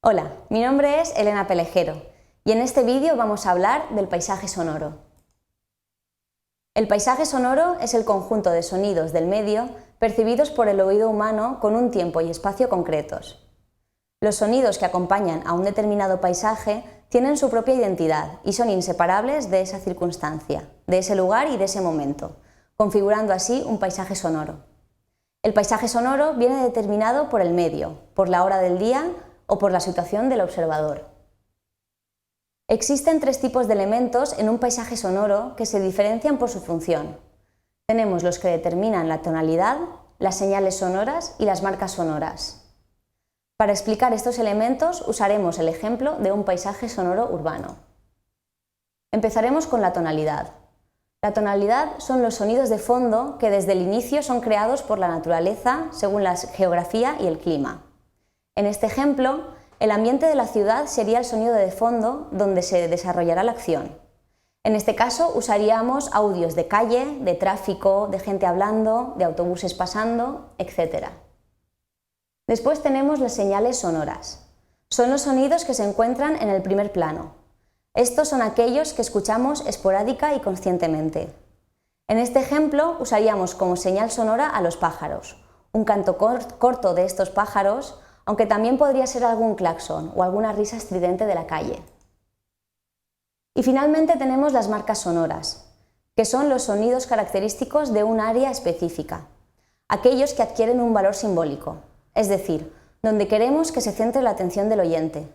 Hola, mi nombre es Elena Pelejero y en este vídeo vamos a hablar del paisaje sonoro. El paisaje sonoro es el conjunto de sonidos del medio percibidos por el oído humano con un tiempo y espacio concretos. Los sonidos que acompañan a un determinado paisaje tienen su propia identidad y son inseparables de esa circunstancia, de ese lugar y de ese momento, configurando así un paisaje sonoro. El paisaje sonoro viene determinado por el medio, por la hora del día o por la situación del observador. Existen tres tipos de elementos en un paisaje sonoro que se diferencian por su función. Tenemos los que determinan la tonalidad, las señales sonoras y las marcas sonoras. Para explicar estos elementos usaremos el ejemplo de un paisaje sonoro urbano. Empezaremos con la tonalidad. La tonalidad son los sonidos de fondo que desde el inicio son creados por la naturaleza según la geografía y el clima. En este ejemplo, el ambiente de la ciudad sería el sonido de fondo donde se desarrollará la acción. En este caso usaríamos audios de calle, de tráfico, de gente hablando, de autobuses pasando, etc. Después tenemos las señales sonoras. Son los sonidos que se encuentran en el primer plano. Estos son aquellos que escuchamos esporádica y conscientemente. En este ejemplo usaríamos como señal sonora a los pájaros, un canto corto de estos pájaros, aunque también podría ser algún claxon o alguna risa estridente de la calle. Y finalmente tenemos las marcas sonoras, que son los sonidos característicos de un área específica, aquellos que adquieren un valor simbólico, es decir, donde queremos que se centre la atención del oyente.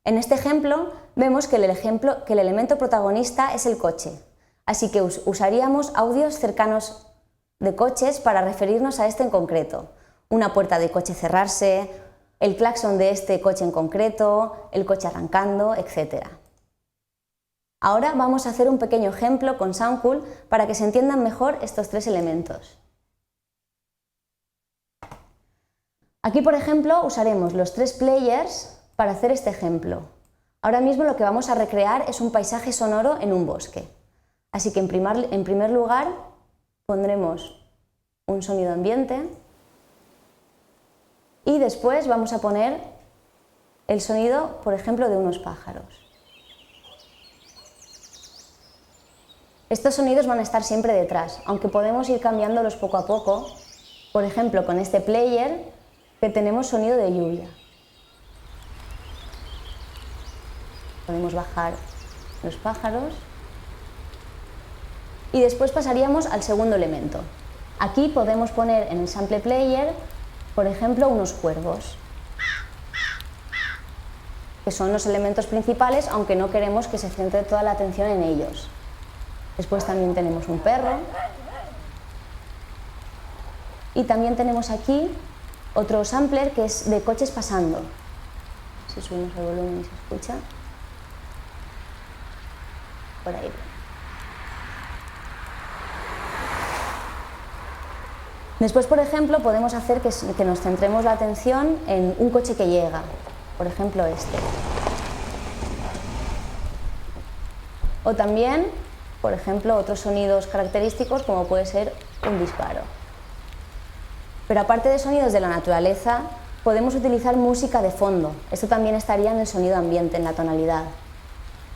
En este ejemplo vemos que el elemento protagonista es el coche, así que usaríamos audios cercanos de coches para referirnos a este en concreto, una puerta de coche cerrarse, el claxon de este coche en concreto, el coche arrancando, etc. Ahora vamos a hacer un pequeño ejemplo con Soundcool para que se entiendan mejor estos tres elementos. Aquí, por ejemplo, usaremos los tres players para hacer este ejemplo. Ahora mismo lo que vamos a recrear es un paisaje sonoro en un bosque. Así que en primer lugar pondremos un sonido ambiente. Y después vamos a poner el sonido, por ejemplo, de unos pájaros. Estos sonidos van a estar siempre detrás, aunque podemos ir cambiándolos poco a poco. Por ejemplo, con este player que tenemos sonido de lluvia. Podemos bajar los pájaros. Y después pasaríamos al segundo elemento. Aquí podemos poner en el sample player, por ejemplo, unos cuervos, que son los elementos principales, aunque no queremos que se centre toda la atención en ellos. Después también tenemos un perro. Y también tenemos aquí otro sampler que es de coches pasando. Si subimos el volumen y se escucha. Por ahí. Después, por ejemplo, podemos hacer que nos centremos la atención en un coche que llega, por ejemplo este. O también, por ejemplo, otros sonidos característicos como puede ser un disparo. Pero aparte de sonidos de la naturaleza, podemos utilizar música de fondo. Esto también estaría en el sonido ambiente, en la tonalidad.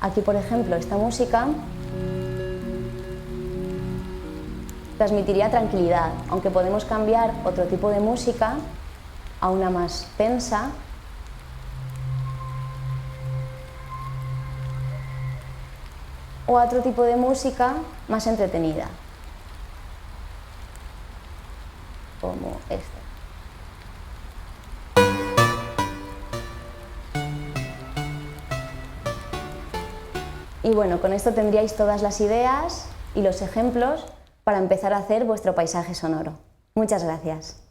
Aquí, por ejemplo, esta música transmitiría tranquilidad, aunque podemos cambiar otro tipo de música a una más tensa. O a otro tipo de música más entretenida, como esta. Y bueno, con esto tendríais todas las ideas y los ejemplos para empezar a hacer vuestro paisaje sonoro. Muchas gracias.